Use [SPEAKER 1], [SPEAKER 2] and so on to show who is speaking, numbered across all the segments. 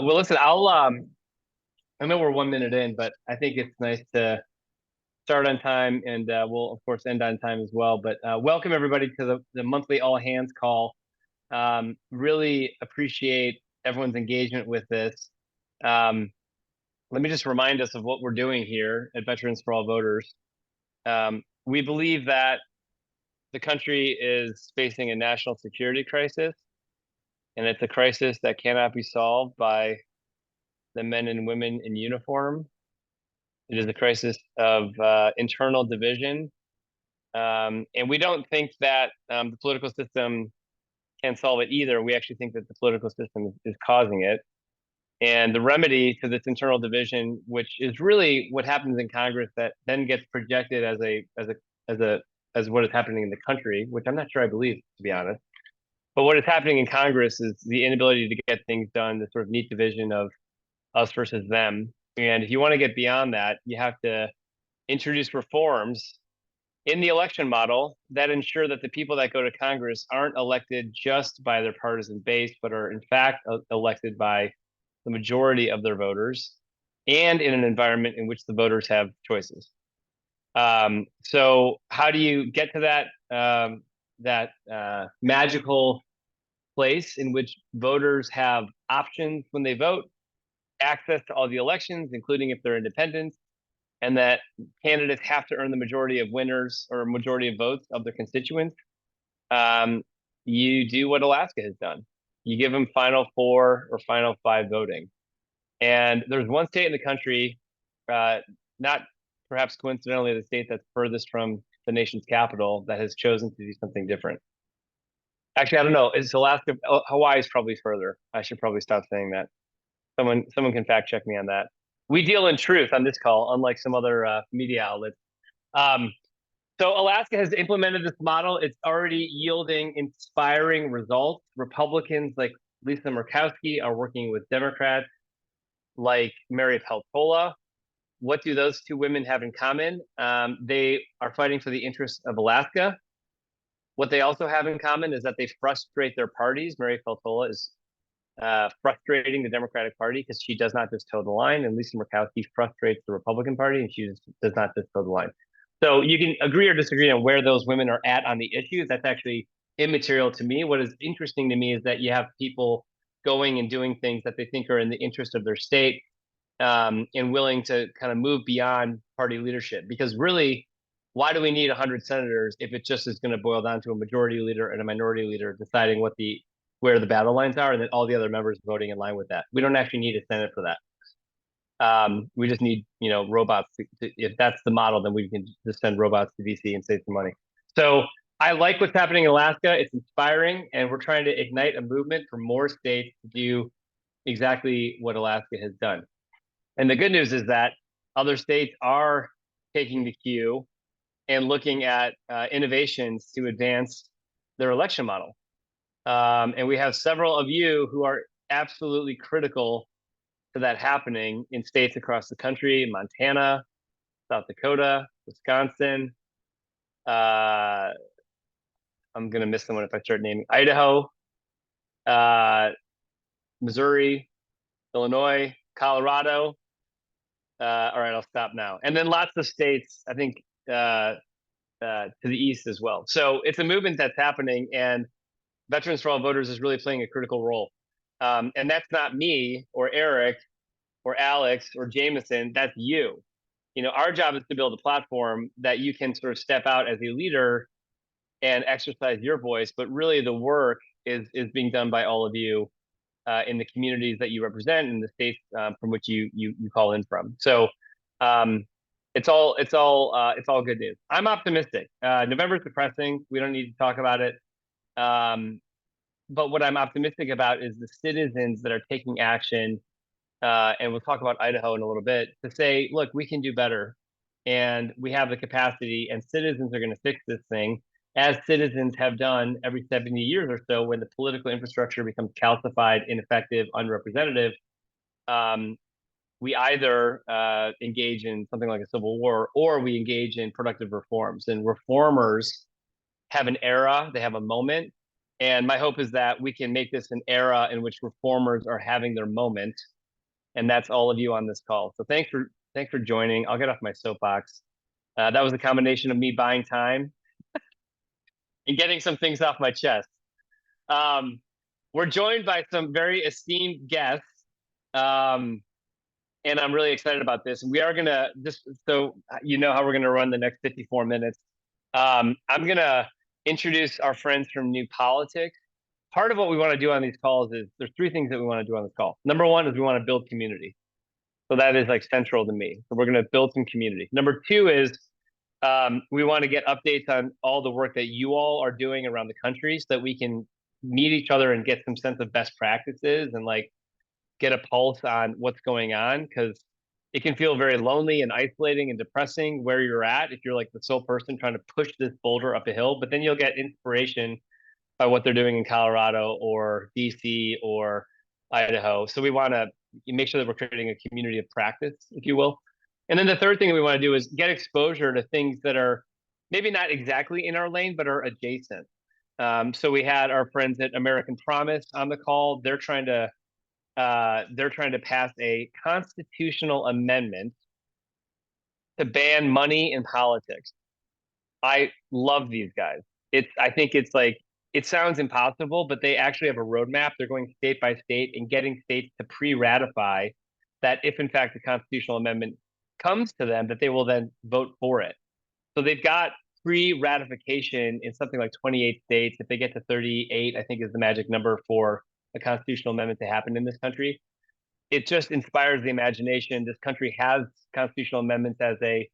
[SPEAKER 1] Well, listen, I know we're 1 minute in, but I think it's nice to start on time and we'll of course end on time as well. But welcome everybody to the monthly all hands call. Really appreciate everyone's engagement with this. Um, Let me just remind us of what we're doing here at Veterans for All Voters. We believe that the country is facing a national security crisis, and it's a crisis that cannot be solved by the men and women in uniform. It is a crisis of internal division. And we don't think that the political system can solve it either. We actually think that the political system is causing it. And the remedy to this internal division, which is really what happens in Congress, that then gets projected as a as what is happening in the country, which I'm not sure I believe, to be honest. But what is happening in Congress is the inability to get things done, the sort of neat division of us versus them. And if you want to get beyond that, you have to introduce reforms in the election model that ensure that the people that go to Congress aren't elected just by their partisan base, but are in fact elected by the majority of their voters and in an environment in which the voters have choices. So how do you get to that magical place in which voters have options when they vote, access to all the elections, including if they're independents, and that candidates have to earn the majority of winners or majority of votes of their constituents? um, you do what Alaska has done. You give them final four or final five voting. And there's one state in the country, uh, not perhaps coincidentally the state that's furthest from the nation's capital, that has chosen to do something different. Actually, I don't know. Is Alaska? Hawaii is probably further. I should probably stop saying that. Someone can fact check me on that. We deal in truth on this call, unlike some other media outlets. Um, so Alaska has implemented this model. It's already yielding inspiring results. Republicans like Lisa Murkowski are working with Democrats like Mary Peltola. What do those two women have in common? They are fighting for the interests of Alaska. What they also have in common is that they frustrate their parties. Mary Peltola is frustrating the Democratic Party because she does not just toe the line, and Lisa Murkowski frustrates the Republican Party and she just does not just toe the line. So you can agree or disagree on where those women are at on the issues. That's actually immaterial to me. What is interesting to me is that you have people going and doing things that they think are in the interest of their state, and willing to kind of move beyond party leadership. Because really, why do we need 100 senators if it just is going to boil down to a majority leader and a minority leader deciding where the battle lines are, and then all the other members voting in line with that? We don't actually need a Senate for that. We just need, robots. If that's the model, then we can just send robots to DC and save some money. So I like what's happening in Alaska. It's inspiring, and we're trying to ignite a movement for more states to do exactly what Alaska has done. And the good news is that other states are taking the cue and looking at innovations to advance their election model. And we have several of you who are absolutely critical to that happening in states across the country: Montana, South Dakota, Wisconsin. Uh, I'm going to miss someone if I start naming: Idaho, uh, Missouri, Illinois, Colorado. All right, I'll stop now. And then lots of states, I think, to the east as well. So it's a movement that's happening, and Veterans for All Voters is really playing a critical role. And that's not me or Eric or Alex or Jameson. That's you. Our job is to build a platform that you can sort of step out as a leader and exercise your voice. But really, the work is being done by all of you in the communities that you represent and the states from which you call in from. So um, it's all good news. I'm optimistic. November is depressing. We don't need to talk about it. Um, but what I'm optimistic about is the citizens that are taking action. And we'll talk about Idaho in a little bit, to say, look, we can do better, and we have the capacity, and citizens are going to fix this thing, as citizens have done every 70 years or so when the political infrastructure becomes calcified, ineffective, unrepresentative. Um, we either engage in something like a civil war, or we engage in productive reforms. And reformers have an era, they have a moment, And my hope is that we can make this an era in which reformers are having their moment, and that's all of you on this call. So thanks for joining. I'll get off my soapbox. That was a combination of me buying time and getting some things off my chest. Um, we're joined by some very esteemed guests, and I'm really excited about this. We are gonna just so you know how we're gonna run the next 54 minutes. I'm gonna introduce our friends from New Politics. Part of what we want to do on these calls is there's three things that we want to do on this call. Number one is we want to build community. So that is like central to me. So we're going to build some community. Number two is we want to get updates on all the work that you all are doing around the country so that we can meet each other and get some sense of best practices and like get a pulse on what's going on, because it can feel very lonely and isolating and depressing where you're at if you're like the sole person trying to push this boulder up a hill. But then you'll get inspiration by what they're doing in Colorado or DC or Idaho. So we want to make sure that we're creating a community of practice, if you will. And then the third thing we want to do is get exposure to things that are maybe not exactly in our lane, but are adjacent. So we had our friends at American Promise on the call. They're trying to pass a constitutional amendment to ban money in politics. I love these guys. I think it's like, it sounds impossible, but they actually have a roadmap. They're going state by state and getting states to pre-ratify that if in fact the constitutional amendment comes to them, that they will then vote for it. So they've got pre-ratification in something like 28 states. If they get to 38, I think is the magic number for a constitutional amendment to happen in this country. It just inspires the imagination. This country has constitutional amendments as a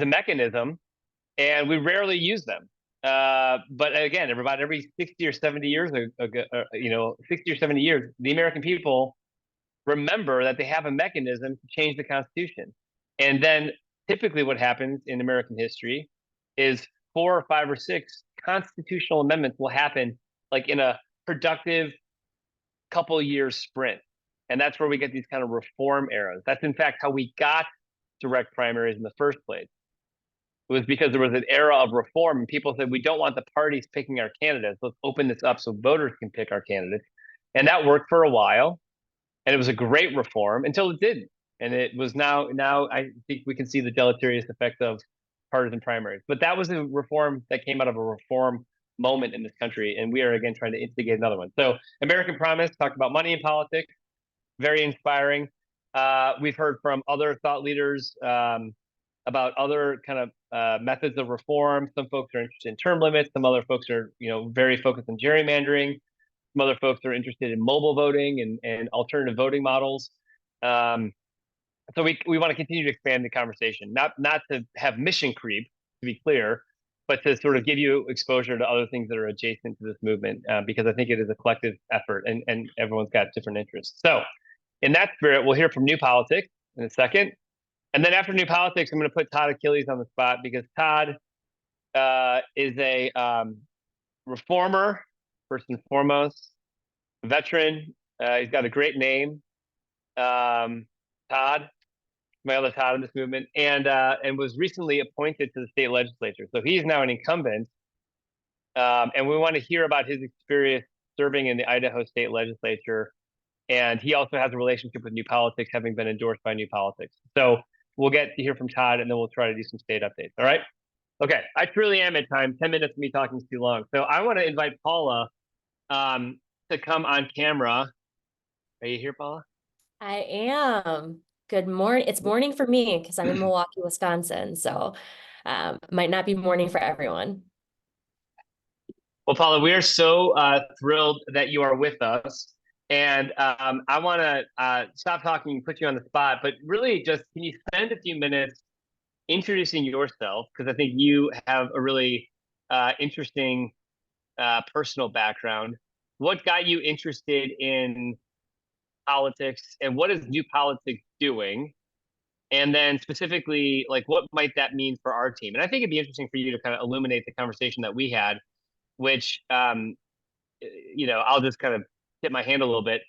[SPEAKER 1] mechanism, and we rarely use them. But again, every 60 or 70 years, 60 or 70 years, the American people remember that they have a mechanism to change the Constitution. And then typically what happens in American history is 4 or 5 or 6 constitutional amendments will happen like in a productive couple years sprint. And that's where we get these kind of reform eras. That's in fact how we got direct primaries in the first place. It was because there was an era of reform and people said, we don't want the parties picking our candidates. Let's open this up so voters can pick our candidates. And that worked for a while. And it was a great reform until it didn't. And it was now I think we can see the deleterious effect of partisan primaries. But that was a reform that came out of a reform moment in this country. And we are again trying to instigate another one. So American Promise talked about money in politics, very inspiring. We've heard from other thought leaders about other kind of methods of reform. Some folks are interested in term limits. Some other folks are, very focused on gerrymandering. Some other folks are interested in mobile voting and alternative voting models. So we want to continue to expand the conversation, not to have mission creep, to be clear, but to sort of give you exposure to other things that are adjacent to this movement, because I think it is a collective effort and everyone's got different interests. So in that spirit, we'll hear from New Politics in a second. And then after New Politics, I'm going to put Todd Achilles on the spot because Todd is a reformer, first and foremost, veteran. He's got a great name, Todd, my other Todd in this movement, and was recently appointed to the state legislature. So he's now an incumbent, and we want to hear about his experience serving in the Idaho state legislature. And he also has a relationship with New Politics, having been endorsed by New Politics. So we'll get to hear from Todd, and then we'll try to do some state updates. All right? Okay. I truly am at time. 10 minutes of me talking is too long. So I want to invite Paula to come on camera. Are you here, Paula?
[SPEAKER 2] I am. Good morning. It's morning for me because I'm in Milwaukee, Wisconsin. So might not be morning for everyone.
[SPEAKER 1] Well, Paula, we are so thrilled that you are with us. And I want to stop talking and put you on the spot, but really just can you spend a few minutes introducing yourself? Because I think you have a really interesting personal background. What got you interested in politics and what is New Politics doing? And then specifically, like what might that mean for our team? And I think it'd be interesting for you to kind of illuminate the conversation that we had, which, I'll just kind of tip my hand a little bit.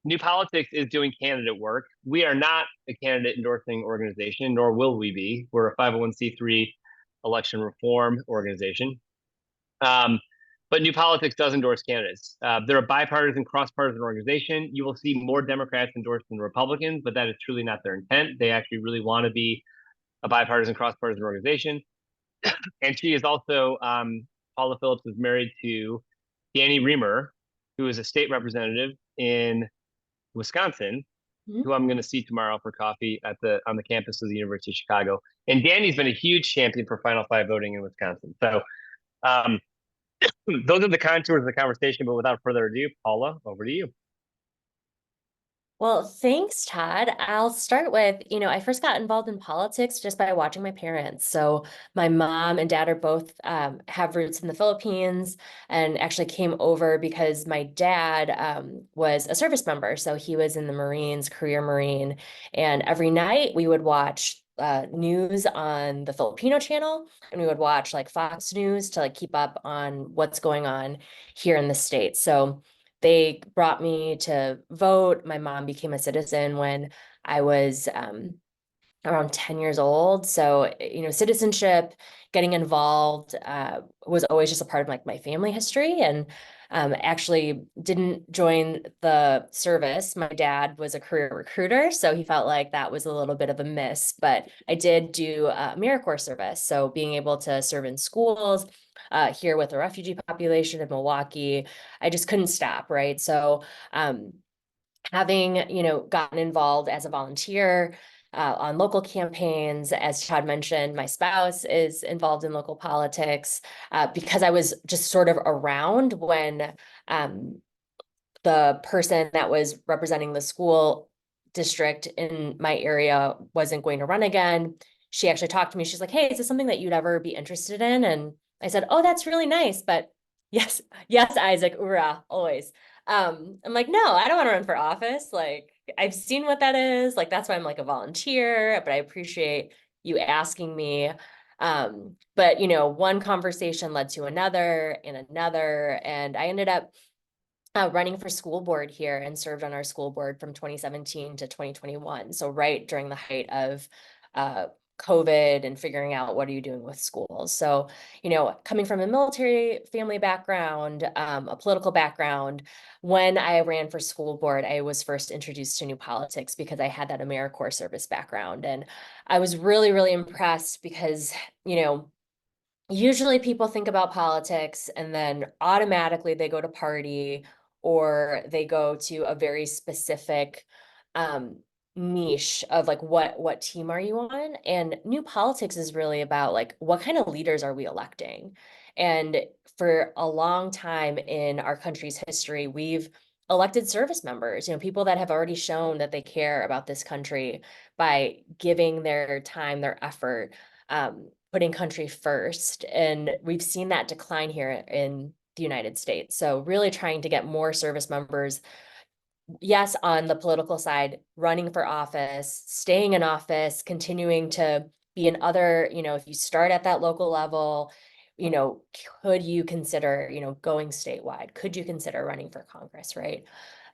[SPEAKER 1] New Politics is doing candidate work. We are not a candidate endorsing organization, nor will we be. We're a 501c3 election reform organization. But New Politics does endorse candidates. They're a bipartisan, cross-partisan organization. You will see more Democrats endorse than Republicans, but that is truly not their intent. They actually really want to be a bipartisan, cross-partisan organization. And she is also, Paula Phillips is married to Danny Reamer, who is a state representative in Wisconsin,
[SPEAKER 2] Mhm.
[SPEAKER 1] who I'm going to see tomorrow for coffee at on the campus of the University of Chicago. And Danny's been a huge champion for Final Five voting in Wisconsin. So um, those are the contours of the conversation. But without further ado, Paula, over to you.
[SPEAKER 2] Well, thanks, Todd. I'll start with, I first got involved in politics just by watching my parents. So my mom and dad are both have roots in the Philippines and actually came over because my dad was a service member. So he was in the Marines, career Marine. And every night we would watch news on the Filipino channel, and we would watch like Fox News to like keep up on what's going on here in the States. So they brought me to vote. My mom became a citizen when I was around 10 years old. So, citizenship, getting involved was always just a part of like my family history. And actually didn't join the service. My dad was a career recruiter, so he felt like that was a little bit of a miss. But I did do AmeriCorps service. So being able to serve in schools here with the refugee population in Milwaukee, I just couldn't stop, right? So having, gotten involved as a volunteer on local campaigns, as Todd mentioned, my spouse is involved in local politics because I was just sort of around when um, the person that was representing the school district in my area wasn't going to run again. She actually talked to me. She's like, "Hey, is this something that you'd ever be interested in?" And I said, "Oh, that's really nice, but yes, yes, Isaac, hoorah, always." I'm like, "No, I don't want to run for office. Like, I've seen what that is. Like, that's why I'm like a volunteer, but I appreciate you asking me." But one conversation led to another and another, and I ended up running for school board here and served on our school board from 2017 to 2021. So right during the height of uh, COVID and figuring out what are you doing with schools. So, coming from a military family background, a political background, when I ran for school board, I was first introduced to New Politics because I had that AmeriCorps service background. And I was really, really impressed because, usually people think about politics and then automatically they go to party or they go to a very specific um, niche of like what team are you on? And New Politics is really about like what kind of leaders are we electing? And for a long time in our country's history, we've elected service members, people that have already shown that they care about this country by giving their time, their effort, putting country first. And we've seen that decline here in the United States. So really trying to get more service members, yes, on the political side, running for office, staying in office, continuing to be in other, if you start at that local level, could you consider, going statewide? Could you consider running for Congress, right?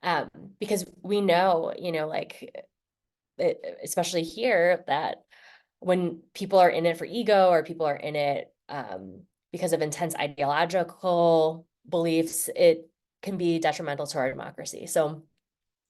[SPEAKER 2] Um, because we know, especially here, that when people are in it for ego or people are in it because of intense ideological beliefs, it can be detrimental to our democracy. So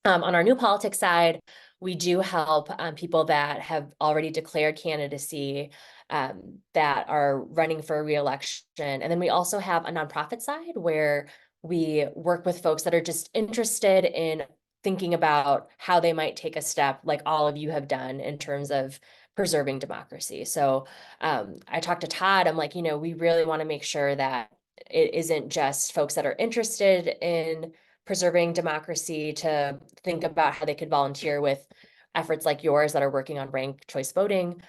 [SPEAKER 2] on our New Politics side, we do help people that have already declared candidacy that are running for re-election. And then we also have a nonprofit side where we work with folks that are just interested in thinking about how they might take a step like all of you have done in terms of preserving democracy. So I talked to Todd, I'm like, we really want to make sure that it isn't just folks that are interested in preserving democracy to think about how they could volunteer with efforts like yours that are working on ranked choice voting,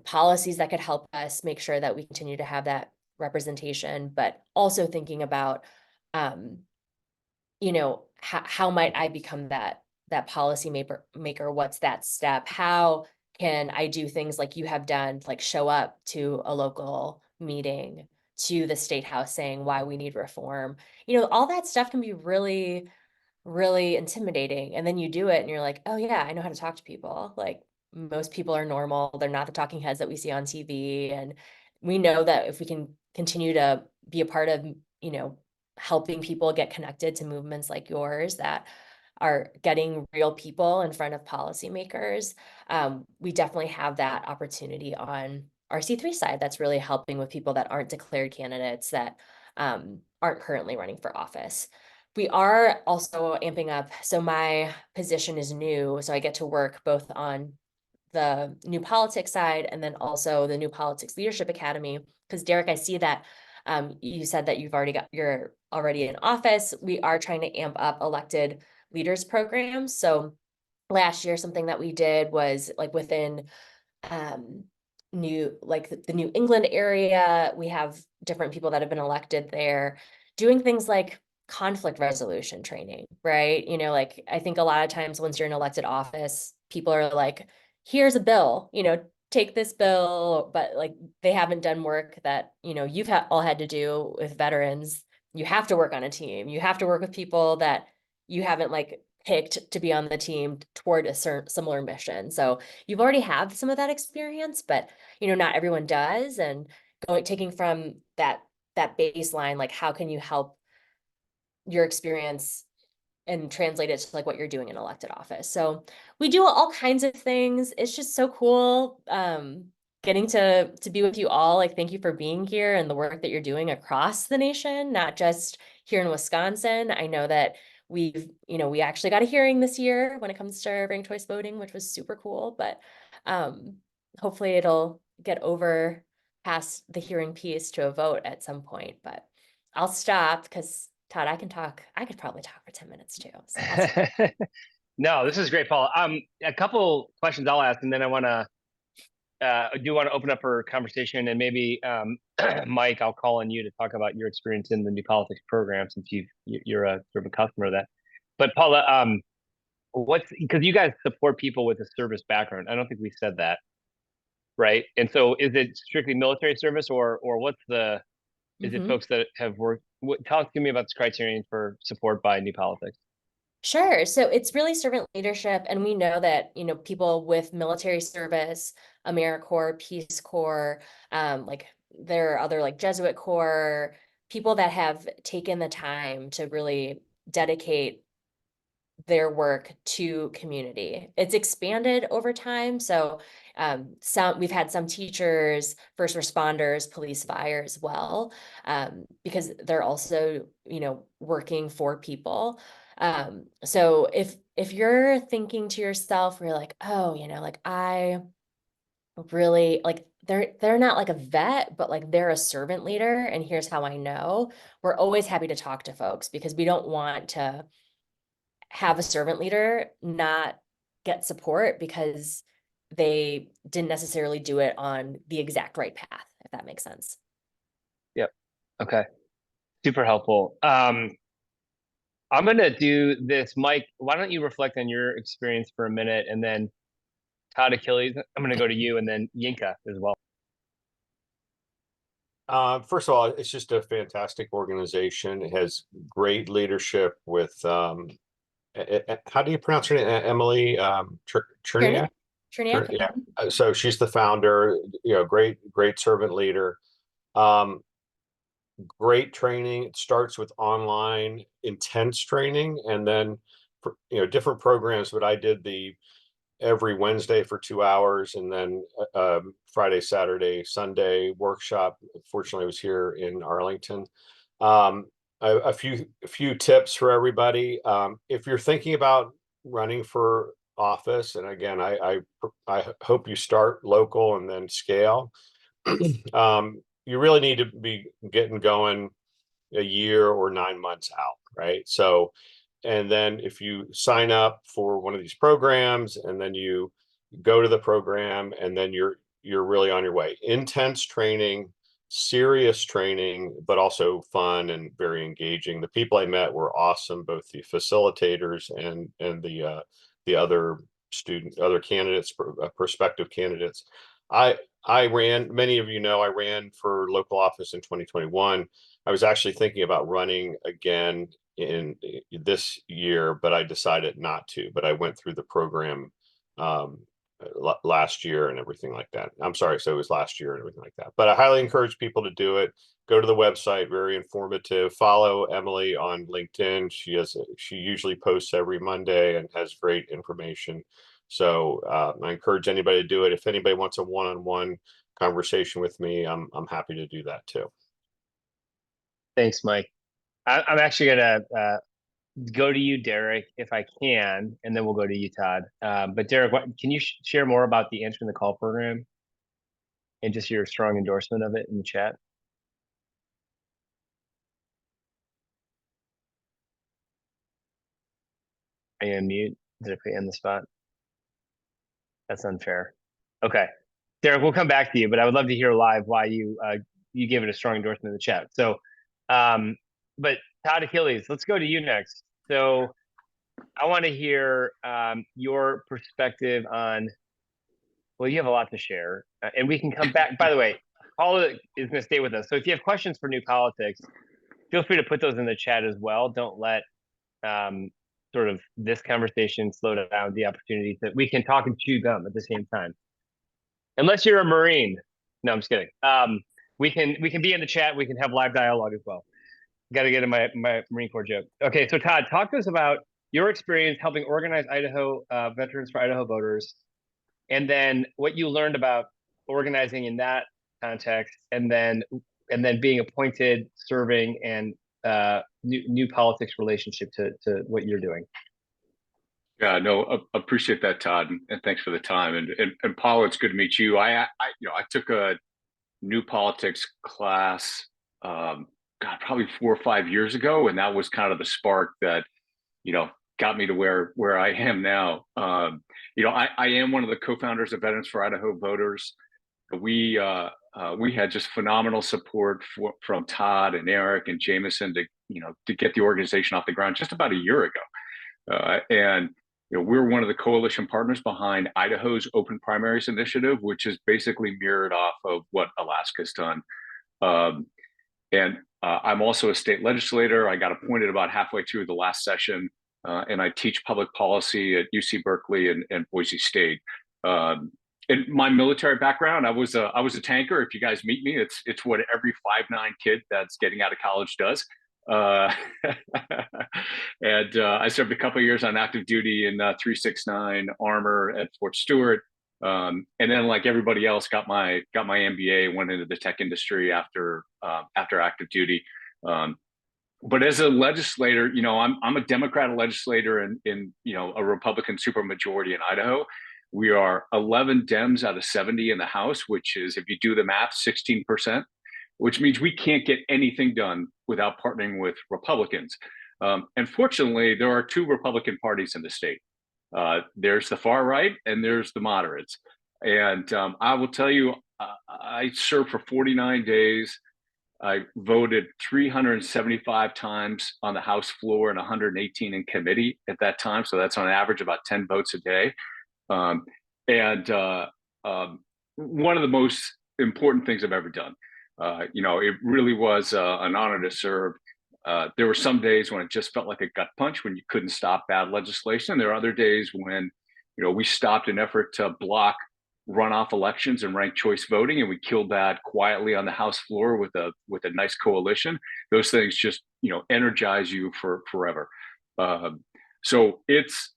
[SPEAKER 2] policies that could help us make sure that we continue to have that representation, but also thinking about, how might I become that policy maker? What's that step? How can I do things like you have done, like show up to a local meeting, to the state house saying why we need reform? All that stuff can be really, really intimidating. And then you do it and you're like, oh yeah, I know how to talk to people. Like most people are normal. They're not the talking heads that we see on TV. And we know that if we can continue to be a part of, helping people get connected to movements like yours that are getting real people in front of policymakers, we definitely have that opportunity on our C3 side that's really helping with people that aren't declared candidates that aren't currently running for office. We are also amping up. So my position is new, so I get to work both on the New Politics side and then also the New Politics Leadership Academy. Because Derek, I see that you said that you're already in office. We are trying to amp up elected leaders programs. So last year, something that we did was like within um the New England area, we have different people that have been elected there doing things like conflict resolution training, right? Like I think a lot of times once you're in elected office, people are like, here's a bill, take this bill, but like they haven't done work that, you've all had to do with veterans. You have to work on a team. You have to work with people that you haven't like picked to be on the team toward a certain similar mission. So you've already have some of that experience, but not everyone does. And taking from that baseline, like how can you help your experience and translate it to like what you're doing in elected office. So we do all kinds of things. It's just so cool getting to be with you all. Like thank you for being here and the work that you're doing across the nation, not just here in Wisconsin. I know that we actually got a hearing this year when it comes to ranked choice voting, which was super cool, but um hopefully it'll get over past the hearing piece to a vote at some point. But I'll stop because Todd, I can talk. I could probably talk for 10 minutes too. So I'll stop.
[SPEAKER 1] No, this is great, Paul. A couple questions I'll ask, and then I do want to open up for conversation, and maybe Mike, I'll call on you to talk about your experience in the New Politics program since you're a sort of a customer of that. But Paula, what's because you guys support people with a service background? I don't think we said that, right? And so, is it strictly military service, or what's the is it
[SPEAKER 2] Mhm.
[SPEAKER 1] folks that have worked? Talk to me about this criterion for support by New Politics.
[SPEAKER 2] Sure. So it's really servant leadership. And we know that, people with military service, AmeriCorps, Peace Corps, like there are other like Jesuit Corps, people that have taken the time to really dedicate their work to community. It's expanded over time. So we've had some teachers, first responders, police, fire as well, because they're also, working for people. So if you're thinking to yourself, you're like, oh, like I really like they're not like a vet, but like they're a servant leader, and here's how I know. We're always happy to talk to folks because we don't want to have a servant leader not get support because they didn't necessarily do it on the exact right path, if that makes sense.
[SPEAKER 1] Yep. Okay. Super helpful. I'm gonna do this, Mike. Why don't you reflect on your experience for a minute, and then Todd Achilles, I'm gonna go to you, and then Yinka as well.
[SPEAKER 3] First of all, it's just a fantastic organization. It has great leadership with how do you pronounce her name? Emily
[SPEAKER 2] Cherniak?
[SPEAKER 3] Cherniak?
[SPEAKER 2] Cherniak?
[SPEAKER 3] Yeah. So she's the founder, great servant leader. Um, Great training. It starts with online intense training and then different programs, but I did the every Wednesday for 2 hours, and then Friday, Saturday, Sunday workshop. Fortunately, I was here in Arlington. Um, a few tips for everybody. If you're thinking about running for office, and again, I hope you start local and then scale. You really need to be getting going a year or 9 months out, right? So, and then if you sign up for one of these programs and then you go to the program and then you're really on your way. Intense training, serious training, but also fun and very engaging. The people I met were awesome, both the facilitators and the other candidates, prospective candidates. I ran, many of you know, I ran for local office in 2021. I was actually thinking about running again in this year, but I decided not to. But I went through the program last year and everything like that. I'm sorry, so it was last year and everything like that. But I highly encourage people to do it. Go to the website, very informative. Follow Emily on LinkedIn. She usually posts every Monday and has great information. So I encourage anybody to do it. If anybody wants a one-on-one conversation with me, I'm happy to do that too.
[SPEAKER 1] Thanks, Mike. I'm actually gonna go to you, Derek, if I can, and then we'll go to you, Todd. But Derek, can you share more about the Answering the Call program and just your strong endorsement of it in the chat? Are you on mute? Did I put you on the spot? That's unfair. Okay, Derek, we'll come back to you, but I would love to hear live why you gave it a strong endorsement in the chat. So, but Todd Achilles, let's go to you next. So, I want to hear your perspective on. Well, you have a lot to share, and we can come back. By the way, Paula is going to stay with us. So if you have questions for New Politics, feel free to put those in the chat as well. Don't let sort of this conversation slow down the opportunity that we can talk and chew gum at the same time. Unless you're a Marine. No, I'm just kidding. We can be in the chat. We can have live dialogue as well. Got to get in my Marine Corps joke. Okay, so Todd, talk to us about your experience helping organize Idaho Veterans for Idaho Voters, and then what you learned about organizing in that context, and then being appointed, serving, and new politics relationship to what you're doing.
[SPEAKER 4] Yeah, no, appreciate that, Todd, and thanks for the time. And Paula, it's good to meet you. I took a new politics class, probably 4 or 5 years ago, and that was kind of the spark that, got me to where I am now. I am one of the co-founders of Veterans for Idaho Voters. We had just phenomenal support from Todd and Eric and Jameson to get the organization off the ground just about a year ago. And we're one of the coalition partners behind Idaho's Open Primaries Initiative, which is basically mirrored off of what Alaska's done. And I'm also a state legislator. I got appointed about halfway through the last session, and I teach public policy at UC Berkeley and Boise State. In my military background, I was a tanker. If you guys meet me, it's what every 5'9" kid that's getting out of college does. And I served a couple of years on active duty in 369 Armor at Fort Stewart, and then, like everybody else, got my MBA, went into the tech industry after active duty. But as a legislator, I'm a Democratic legislator in a Republican supermajority in Idaho. We are 11 Dems out of 70 in the House, which is, if you do the math, 16%. Which means we can't get anything done without partnering with Republicans. And fortunately, there are 2 Republican parties in the state. There's the far right and there's the moderates. And I will tell you, I served for 49 days. I voted 375 times on the House floor and 118 in committee at that time. So that's on average about 10 votes a day. One of the most important things I've ever done. It really was an honor to serve. There were some days when it just felt like a gut punch, when you couldn't stop bad legislation. There are other days when, we stopped an effort to block runoff elections and ranked choice voting, and we killed that quietly on the House floor with a nice coalition. Those things just, energize you for forever. So it's,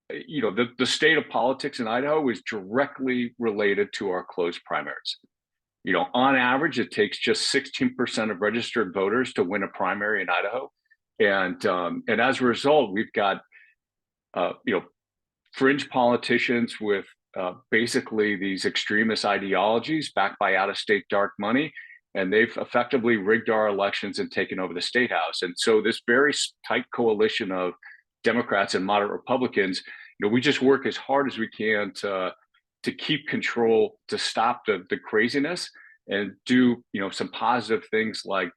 [SPEAKER 4] the state of politics in Idaho is directly related to our closed primaries. On average, it takes just 16% of registered voters to win a primary in Idaho, and as a result, we've got fringe politicians with basically these extremist ideologies backed by out-of-state dark money, and they've effectively rigged our elections and taken over the state house. And so, this very tight coalition of Democrats and moderate Republicans, we just work as hard as we can to keep control, to stop the craziness, and do some positive things like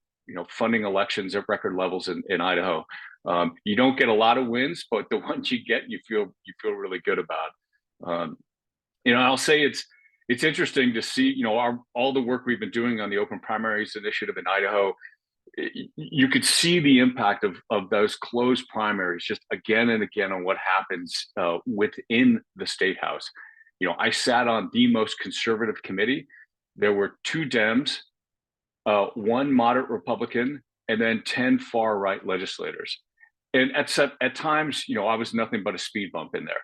[SPEAKER 4] funding elections at record levels in Idaho. You don't get a lot of wins, but the ones you get, you feel really good about. I'll say it's interesting to see all the work we've been doing on the Open Primaries Initiative in Idaho. You could see the impact of those closed primaries just again and again on what happens within the state house. I sat on the most conservative committee. There were 2 Dems, 1 moderate Republican, and then 10 far right legislators. And at times, I was nothing but a speed bump in there.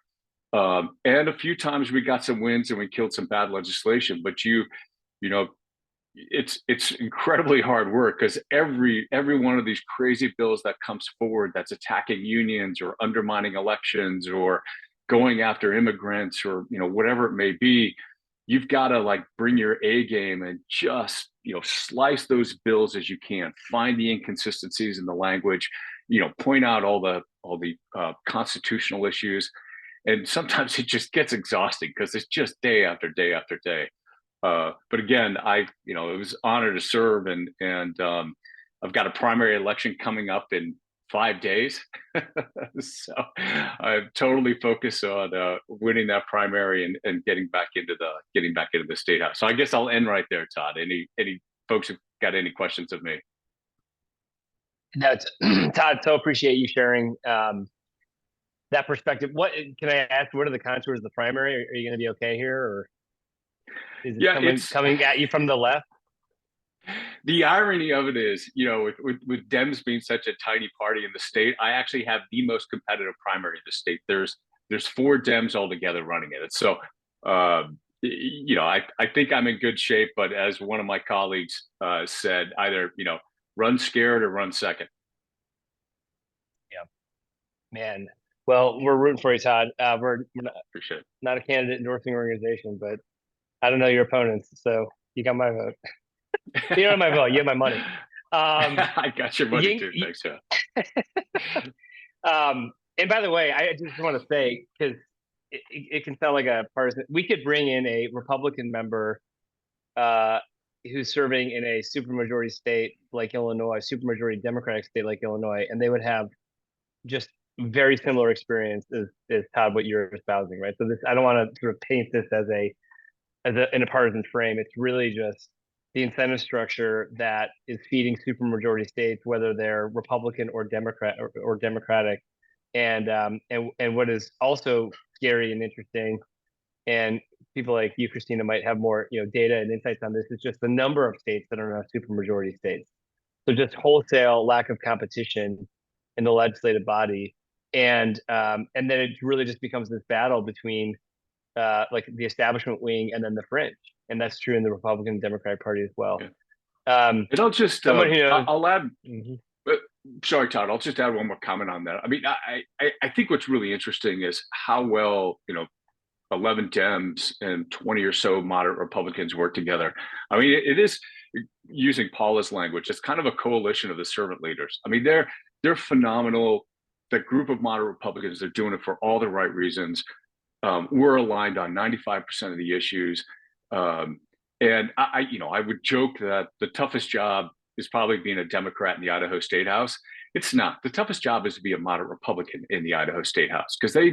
[SPEAKER 4] And a few times we got some wins and we killed some bad legislation. But you know, it's incredibly hard work, because every one of these crazy bills that comes forward that's attacking unions or undermining elections or going after immigrants or whatever it may be, you've got to like bring your A game and just slice those bills as you can, find the inconsistencies in the language, point out all the constitutional issues. And sometimes it just gets exhausting because it's just day after day after day. But again, it was an honor to serve, and I've got a primary election coming up in 5 days, so I'm totally focused on winning that primary and getting back into the state house. So I guess I'll end right there, Todd. Any folks have got any questions of me?
[SPEAKER 1] No, Todd, so appreciate you sharing that perspective. What can I ask? What are the contours of the primary? Are you going to be okay here, or is it coming at you from the left?
[SPEAKER 4] The irony of it is, with Dems being such a tiny party in the state, I actually have the most competitive primary in the state. There's 4 Dems altogether running it. So, I think I'm in good shape. But as one of my colleagues said, either run scared or run second.
[SPEAKER 1] Yeah, man. Well, we're rooting for you, Todd. We're not a candidate endorsing organization, but I don't know your opponents, so you got my vote. You don't have my vote. You have my money.
[SPEAKER 4] I got your money too. Thanks,
[SPEAKER 1] yeah. And by the way, I just want to say, because it can sound like a partisan, we could bring in a Republican member who's serving in a supermajority state like Illinois, supermajority Democratic state like Illinois, and they would have just very similar experience as Todd, what you're espousing, right? So this, I don't want to sort of paint this as in a partisan frame. It's really just the incentive structure that is feeding supermajority states, whether they're Republican or Democrat or Democratic, and what is also scary and interesting, and people like you, Christina, might have more data and insights on this, is just the number of states that are not supermajority states. So just wholesale lack of competition in the legislative body, and then it really just becomes this battle between like the establishment wing and then the fringe, and that's true in the Republican and Democratic Party as well.
[SPEAKER 4] Yeah. And I'll just I'll add.
[SPEAKER 1] Mm-hmm.
[SPEAKER 4] Sorry, Todd. I'll just add one more comment on that. I mean, I think what's really interesting is how well 11 Dems and 20 or so moderate Republicans work together. I mean, it is, using Paula's language, it's kind of a coalition of the servant leaders. I mean, they're phenomenal. The group of moderate Republicans, they're doing it for all the right reasons. We're aligned on 95% of the issues. And I would joke that the toughest job is probably being a Democrat in the Idaho State House. It's not. The toughest job is to be a moderate Republican in the Idaho State House, because they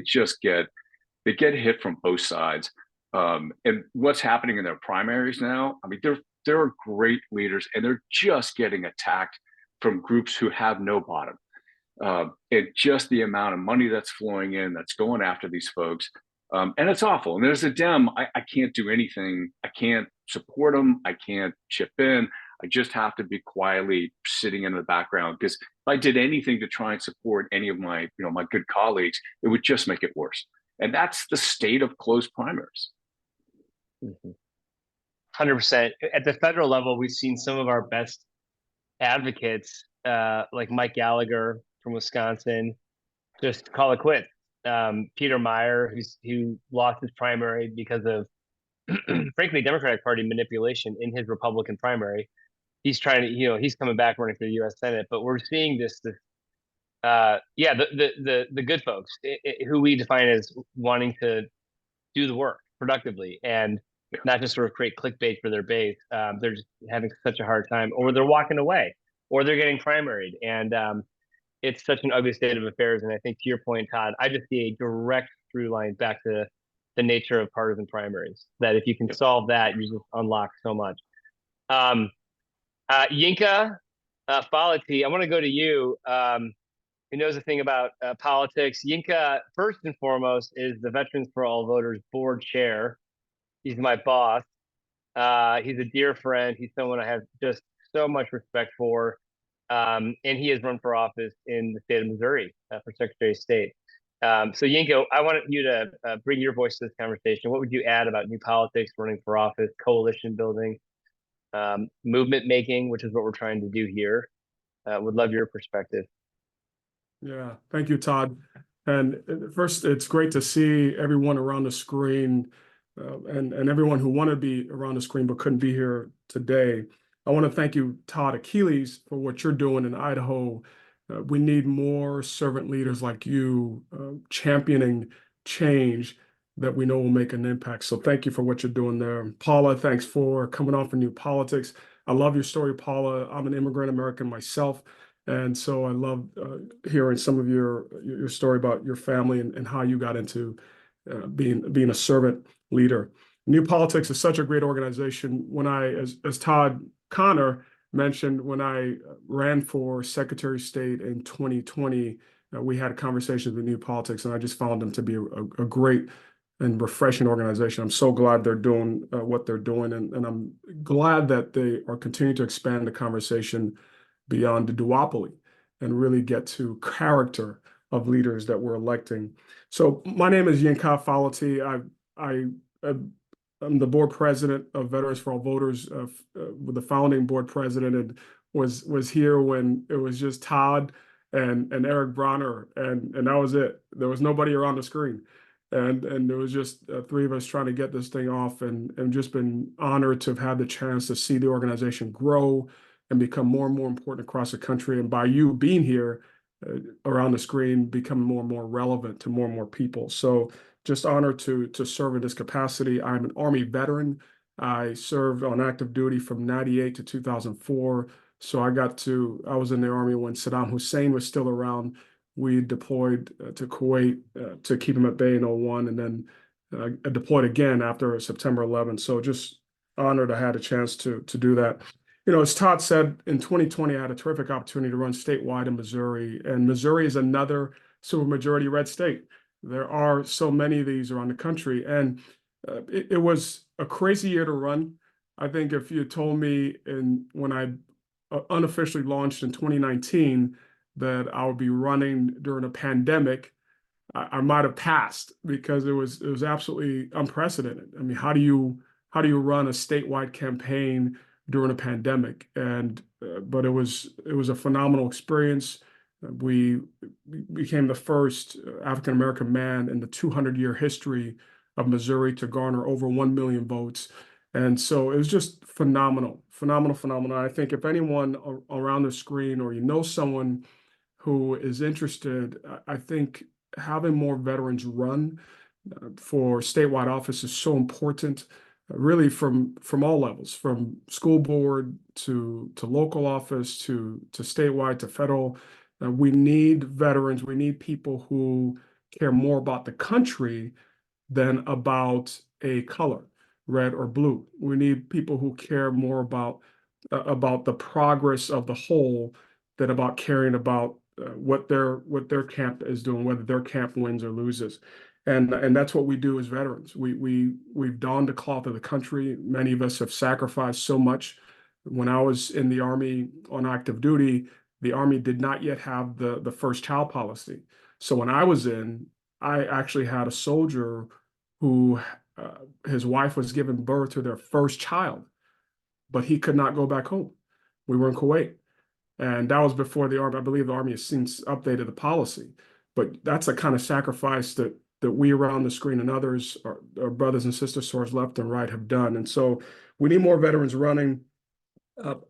[SPEAKER 4] get hit from both sides. And what's happening in their primaries now, I mean, they're great leaders, and they're just getting attacked from groups who have no bottom. And just the amount of money that's flowing in, that's going after these folks. And it's awful. And there's a Dem, I can't do anything. I can't support them. I can't chip in. I just have to be quietly sitting in the background, because if I did anything to try and support any of my, my good colleagues, it would just make it worse. And that's the state of closed primaries.
[SPEAKER 1] 100%. At the federal level, we've seen some of our best advocates, like Mike Gallagher from Wisconsin, just call it quits. Peter Meyer, who lost his primary because of, frankly, Democratic Party manipulation in his Republican primary. He's trying to, he's coming back running for the U.S. Senate. But we're seeing the good folks who we define as wanting to do the work productively and not just sort of create clickbait for their base. They're just having such a hard time, or they're walking away, or they're getting primaried. And it's such an ugly state of affairs. And I think, to your point, Todd, I just see a direct through line back to the nature of partisan primaries, that if you can solve that, you just unlock so much. Yinka Falati, I want to go to you. who knows a thing about politics. Yinka, first and foremost, is the Veterans for All Voters board chair. He's my boss. He's a dear friend. He's someone I have just so much respect for. And he has run for office in the state of Missouri for Secretary of State. So Yinka, I wanted you to bring your voice to this conversation. What would you add about new politics, running for office, coalition building, movement making, which is what we're trying to do here? Would love your perspective.
[SPEAKER 5] Yeah, thank you, Todd. And first, it's great to see everyone around the screen and everyone who wanted to be around the screen but couldn't be here today. I want to thank you, Todd Achilles, for what you're doing in Idaho. We need more servant leaders like you championing change that we know will make an impact. So thank you for what you're doing there. Paula, thanks for coming on for New Politics. I love your story, Paula. I'm an immigrant American myself. And so I love hearing some of your story about your family and how you got into being a servant leader. New Politics is such a great organization. When as Todd Connor mentioned, when I ran for Secretary of State in 2020, we had conversations with New Politics, and I just found them to be a great and refreshing organization. I'm so glad they're doing what they're doing, and I'm glad that they are continuing to expand the conversation beyond the duopoly and really get to character of leaders that we're electing. So my name is Yinka Falati. I'm the board president of Veterans for All Voters, with the founding board president, and was here when it was just Todd and Eric Bronner, and that was it. There was nobody around the screen. And there was just three of us trying to get this thing off, and just been honored to have had the chance to see the organization grow and become more and more important across the country. And by you being here around the screen, becoming more and more relevant to more and more people. So just honored to serve in this capacity. I'm an Army veteran. I served on active duty from 98 to 2004. So I was in the Army when Saddam Hussein was still around. We deployed to Kuwait to keep him at bay in 01, and then deployed again after September 11th. So just honored I had a chance to do that. You know, as Todd said, in 2020, I had a terrific opportunity to run statewide in Missouri, and Missouri is another supermajority red state. There are so many of these around the country, and it was a crazy year to run. I think if you told me when I unofficially launched in 2019 that I would be running during a pandemic, I might have passed, because it was absolutely unprecedented. I mean, how do you run a statewide campaign during a pandemic? And but it was a phenomenal experience. We became the first African American man in the 200-year history of Missouri to garner over 1 million votes. And so it was just phenomenal. I think if anyone around the screen, or you know someone who is interested, I think having more veterans run for statewide office is so important. Really from all levels, from school board to local office to statewide to federal. We need veterans. We need people who care more about the country than about a color, red or blue. We need people who care more about the progress of the whole than about caring about what their camp is doing, whether their camp wins or loses. And that's what we do as veterans. We've donned the cloth of the country. Many of us have sacrificed so much. When I was in the Army on active duty, the Army did not yet have the first child policy. So when I was in, I actually had a soldier who his wife was giving birth to their first child, but he could not go back home. We were in Kuwait. And that was before the Army. I believe the Army has since updated the policy. But that's a kind of sacrifice that we around the screen and others, our brothers and sisters, source left and right, have done. And so we need more veterans running.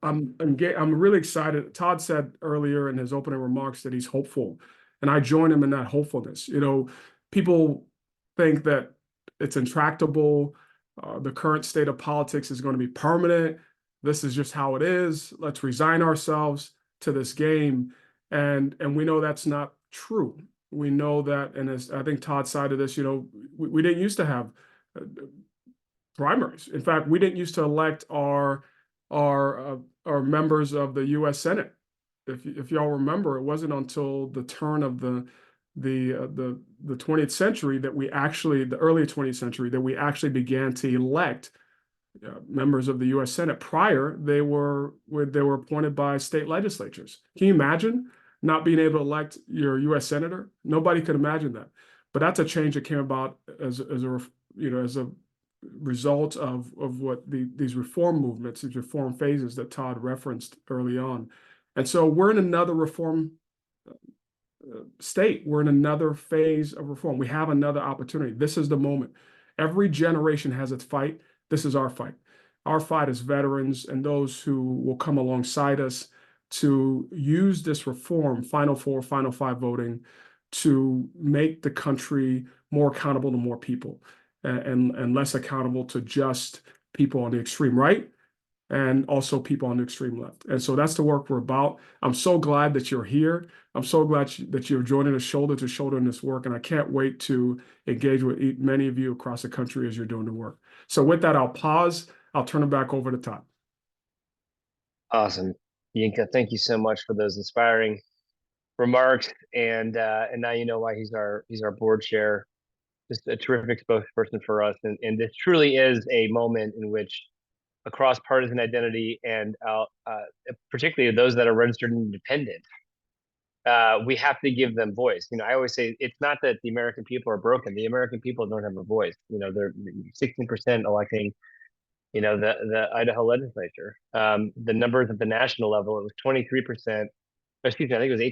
[SPEAKER 5] I'm really excited. Todd said earlier in his opening remarks that he's hopeful, and I join him in that hopefulness. You know, people think that it's intractable. The current state of politics is going to be permanent. This is just how it is. Let's resign ourselves to this game. And we know that's not true. We know that, and as I think Todd cited this, you know, we didn't used to have primaries. In fact, we didn't used to elect our members of the U.S. Senate if y'all remember, it wasn't until the turn of the 20th century that we actually, the early 20th century, that we actually began to elect members of the U.S. Senate. Prior, they were appointed by state legislatures. Can you imagine not being able to elect your U.S. senator? Nobody could imagine that. But that's a change that came about as a result of what these reform movements, these reform phases that Todd referenced early on. And so we're in another reform state. We're in another phase of reform. We have another opportunity. This is the moment. Every generation has its fight. This is our fight. Our fight as veterans and those who will come alongside us to use this reform, Final Four, Final Five voting, to make the country more accountable to more people and less accountable to just people on the extreme right and also people on the extreme left. And so that's the work we're about. I'm so glad that you're here. I'm so glad that you're joining us shoulder to shoulder in this work. And I can't wait to engage with many of you across the country as you're doing the work. So with that, I'll pause. I'll turn it back over to Todd.
[SPEAKER 1] Awesome. Yinka, thank you so much for those inspiring remarks. And now you know why he's our board chair. Just a terrific spokesperson for us. And this truly is a moment in which a cross-partisan identity and particularly those that are registered independent, we have to give them voice. I always say it's not that the American people are broken. The American people don't have a voice. They're 16% electing, the Idaho legislature. The numbers at the national level, it was 23%. Excuse me, I think it was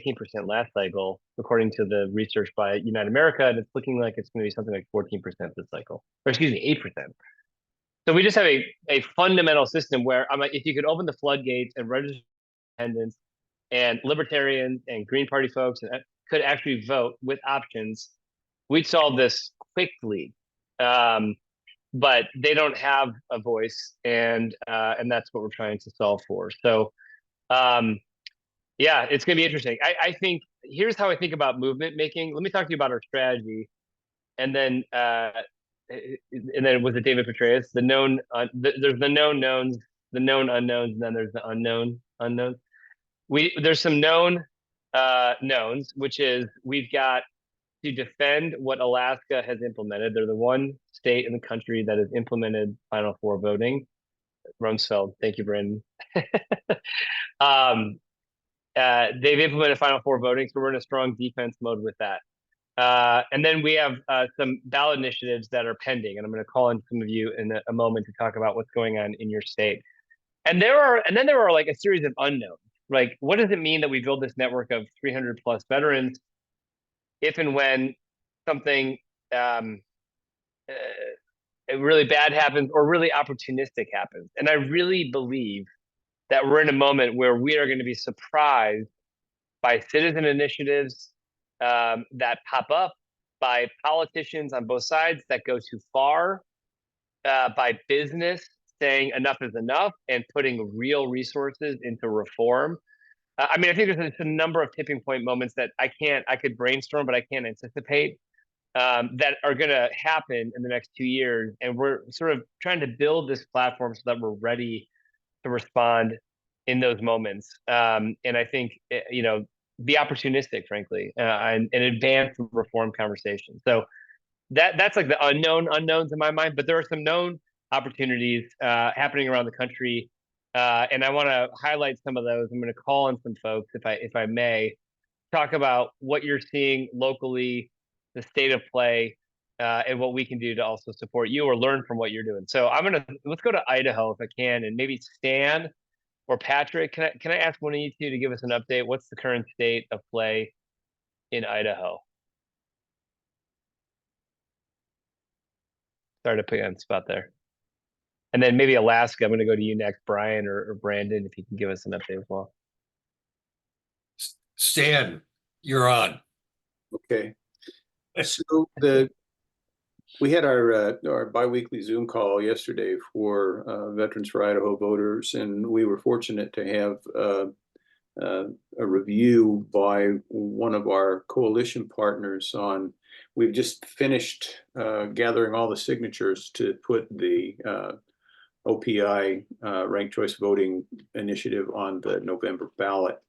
[SPEAKER 1] 18% last cycle, according to the research by United America, and it's looking like it's going to be something like 14% this cycle. Or excuse me, 8%. So we just have a fundamental system where if you could open the floodgates and register independents and libertarians and Green Party folks could actually vote with options, we'd solve this quickly. But they don't have a voice, and that's what we're trying to solve for. So, yeah, it's going to be interesting. I think here's how I think about movement making. Let me talk to you about our strategy, and then was it David Petraeus? The known, there's the known knowns, the known unknowns, and then there's the unknown unknowns. There's some known knowns, which is we've got to defend what Alaska has implemented. They're the one state in the country that has implemented Final Four voting. Rumsfeld, thank you, Brandon. They've implemented Final Four voting, so we're in a strong defense mode with that. And then we have some ballot initiatives that are pending, and I'm going to call in some of you in a moment to talk about what's going on in your state. And then there are like a series of unknowns. Like, what does it mean that we build this network of 300 plus veterans if and when something really bad happens or really opportunistic happens? And I really believe that we're in a moment where we are going to be surprised by citizen initiatives that pop up, by politicians on both sides that go too far, by business saying enough is enough and putting real resources into reform. I think there's a number of tipping point moments that I could brainstorm, but I can't anticipate that are going to happen in the next 2 years. And we're sort of trying to build this platform so that we're ready to respond in those moments. And I think, be opportunistic, frankly, and advance the reform conversation. So that's like the unknown unknowns in my mind, but there are some known opportunities happening around the country. And I want to highlight some of those. I'm going to call on some folks, if I may, talk about what you're seeing locally, the state of play, and what we can do to also support you or learn from what you're doing. So let's go to Idaho if I can, and maybe Stan or Patrick. Can I ask one of you two to give us an update? What's the current state of play in Idaho? Sorry to put you on the spot there. And then maybe Alaska. I'm going to go to you next, Brian or Brandon, if you can give us an update as well.
[SPEAKER 6] Stan, you're on.
[SPEAKER 7] Okay. So we had our biweekly Zoom call yesterday for Veterans for Idaho voters, and we were fortunate to have a review by one of our coalition partners on. We've just finished gathering all the signatures to put the OPI ranked choice voting initiative on the November ballot.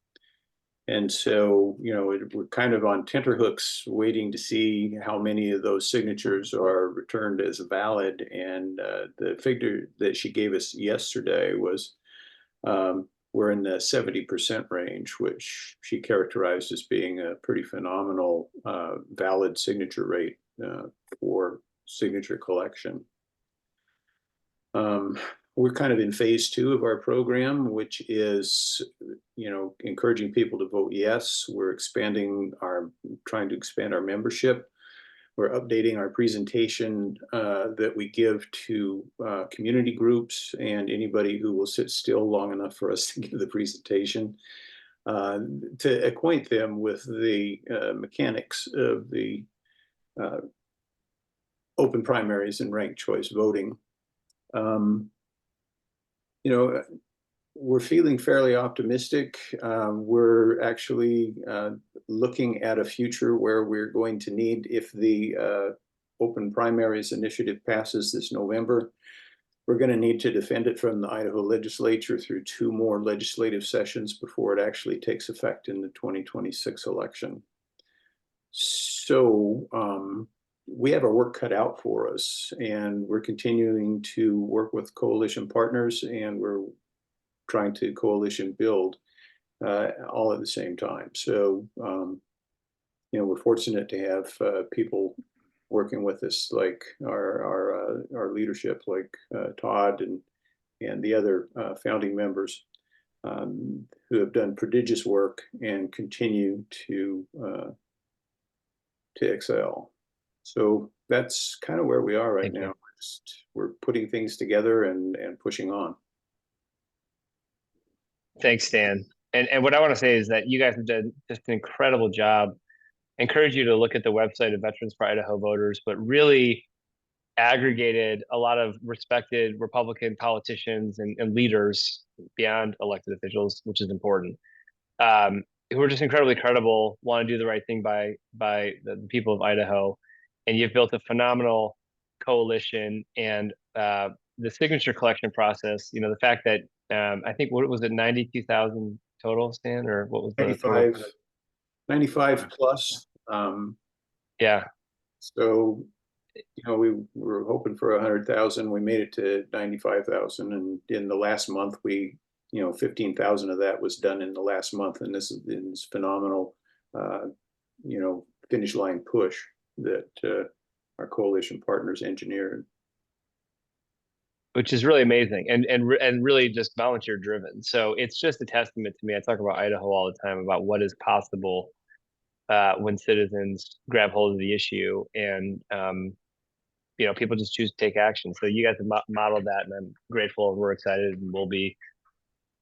[SPEAKER 7] And so, we're kind of on tenterhooks waiting to see how many of those signatures are returned as valid. And the figure that she gave us yesterday was we're in the 70% range, which she characterized as being a pretty phenomenal valid signature rate for signature collection. We're kind of in phase 2 of our program, which is, encouraging people to vote yes. We're trying to expand our membership. We're updating our presentation that we give to community groups and anybody who will sit still long enough for us to give the presentation to acquaint them with the mechanics of the open primaries and ranked choice voting. We're feeling fairly optimistic. We're actually looking at a future where we're going to need, if the open primaries initiative passes this November, we're going to need to defend it from the Idaho legislature through 2 more legislative sessions before it actually takes effect in the 2026 election. So we have our work cut out for us, and we're continuing to work with coalition partners, and we're trying to coalition build all at the same time. So, we're fortunate to have people working with us, like our leadership, like Todd and the other founding members who have done prodigious work and continue to excel. So that's kind of where we are right now. We're putting things together and pushing on.
[SPEAKER 1] Thanks, Stan. And what I want to say is that you guys have done just an incredible job. I encourage you to look at the website of Veterans for Idaho Voters, but really aggregated a lot of respected Republican politicians and leaders beyond elected officials, which is important, who are just incredibly credible, want to do the right thing by the people of Idaho. And you've built a phenomenal coalition, and the signature collection process, the fact that I think, what was it, 92,000 total, Stan, or what was the
[SPEAKER 7] 95 plus.
[SPEAKER 1] Yeah.
[SPEAKER 7] So, we were hoping for 100,000. We made it to 95,000, and in the last month, 15,000 of that was done in the last month, and this is phenomenal, finish line push that our coalition partners engineered,
[SPEAKER 1] which is really amazing and really just volunteer driven. So it's just a testament to me. I talk about Idaho all the time about what is possible when citizens grab hold of the issue and people just choose to take action. So you guys have modeled that, and I'm grateful. We're excited, and we'll be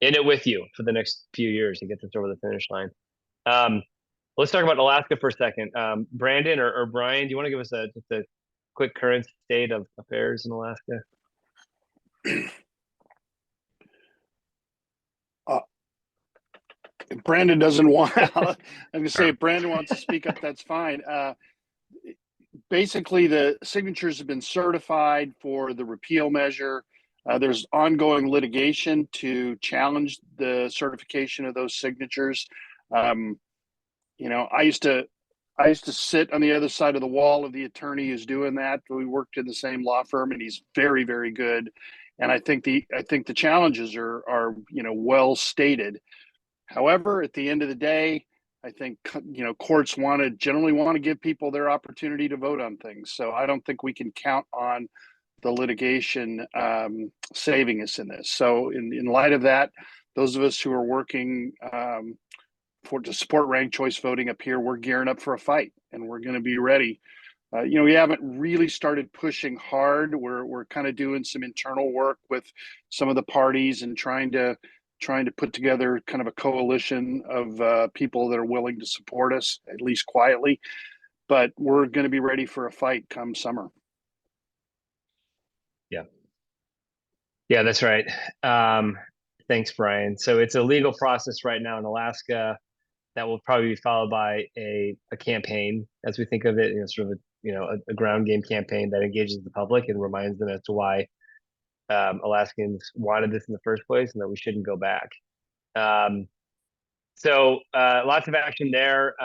[SPEAKER 1] in it with you for the next few years to get this over the finish line. Let's talk about Alaska for a second. Brandon or Brian, do you want to give us just a quick current state of affairs in Alaska?
[SPEAKER 8] If Brandon doesn't want, I'm going to say if Brandon wants to speak up, that's fine. Basically, the signatures have been certified for the repeal measure. There's ongoing litigation to challenge the certification of those signatures. I used to sit on the other side of the wall of the attorney who's doing that. We worked in the same law firm, and he's very, very good. And I think the challenges are well stated. However, at the end of the day, I think courts generally want to give people their opportunity to vote on things. So I don't think we can count on the litigation saving us in this. So in light of that, those of us who are working to support ranked choice voting up here, we're gearing up for a fight, and we're going to be ready. We haven't really started pushing hard. We're kind of doing some internal work with some of the parties and trying to put together kind of a coalition of people that are willing to support us, at least quietly. But we're going to be ready for a fight come summer.
[SPEAKER 1] Yeah, that's right. Thanks, Brian. So it's a legal process right now in Alaska that will probably be followed by a campaign, as we think of it, sort of a ground game campaign that engages the public and reminds them as to why Alaskans wanted this in the first place and that we shouldn't go back. So lots of action there.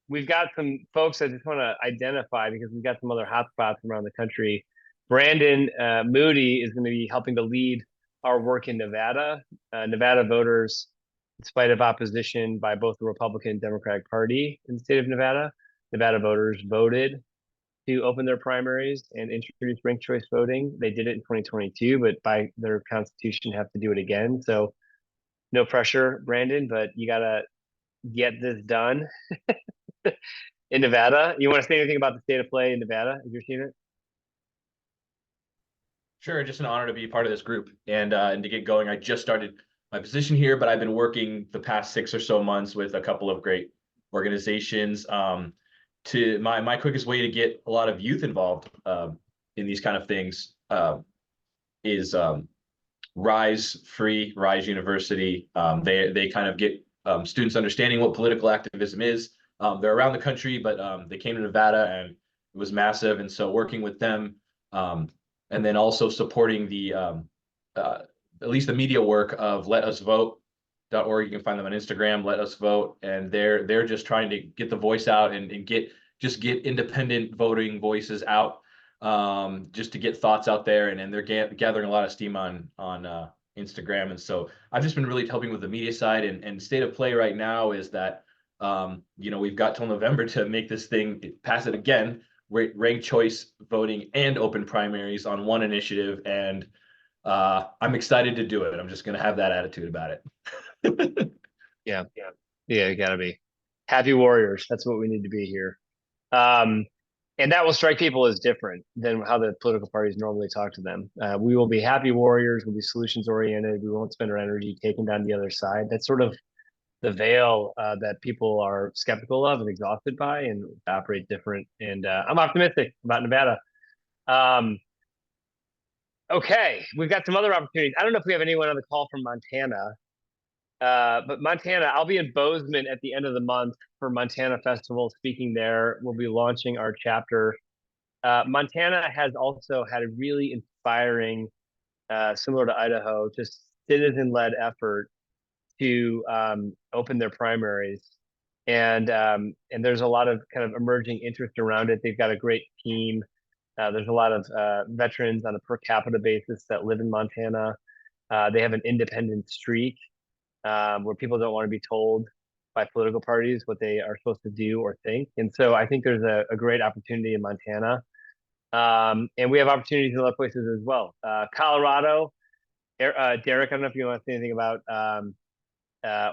[SPEAKER 1] We've got some folks I just want to identify because we've got some other hotspots around the country. Brandon Moody is going to be helping to lead our work in Nevada. Nevada voters, in spite of opposition by both the Republican and Democratic Party in the state of Nevada, Nevada voters voted to open their primaries and introduce ranked choice voting. They did it in 2022, but by their constitution have to do it again. So no pressure, Brandon, but you got to get this done in Nevada. You want to say anything about the state of play in Nevada if you're seeing it?
[SPEAKER 9] Sure, just an honor to be part of this group and to get going. I just started my position here, but I've been working the past 6 or so months with a couple of great organizations. To my quickest way to get a lot of youth involved in these kind of things is Rise University. They kind of get students understanding what political activism is. They're around the country, but they came to Nevada and it was massive. And so working with them, and then also supporting the at least the media work of letusvote.org. You can find them on Instagram, Let Us Vote, and they're just trying to get the voice out and get independent voting voices out, just to get thoughts out there, and they're gathering a lot of steam on Instagram. And so I've just been really helping with the media side, and state of play right now is that we've got till November to make this thing pass it again. Ranked choice voting and open primaries on one initiative, and I'm excited to do it. I'm just going to have that attitude about it.
[SPEAKER 1] Yeah, you gotta be happy warriors. That's what we need to be here. And that will strike people as different than how the political parties normally talk to them. We will be happy warriors. We'll be solutions oriented. We won't spend our energy taking down the other side. That's sort of the veil that people are skeptical of and exhausted by, and operate different. And I'm optimistic about Nevada. Okay, we've got some other opportunities. I don't know if we have anyone on the call from Montana, but Montana, I'll be in Bozeman at the end of the month for Montana Festival, speaking there. We'll be launching our chapter. Montana has also had a really inspiring, similar to Idaho, just citizen-led effort to open their primaries, and there's a lot of kind of emerging interest around it. They've got a great team. There's a lot of veterans on a per capita basis that live in Montana. They have an independent streak where people don't want to be told by political parties what they are supposed to do or think. And so I think there's a great opportunity in Montana. And we have opportunities in other places as well. Colorado, Derek, I don't know if you want to say anything about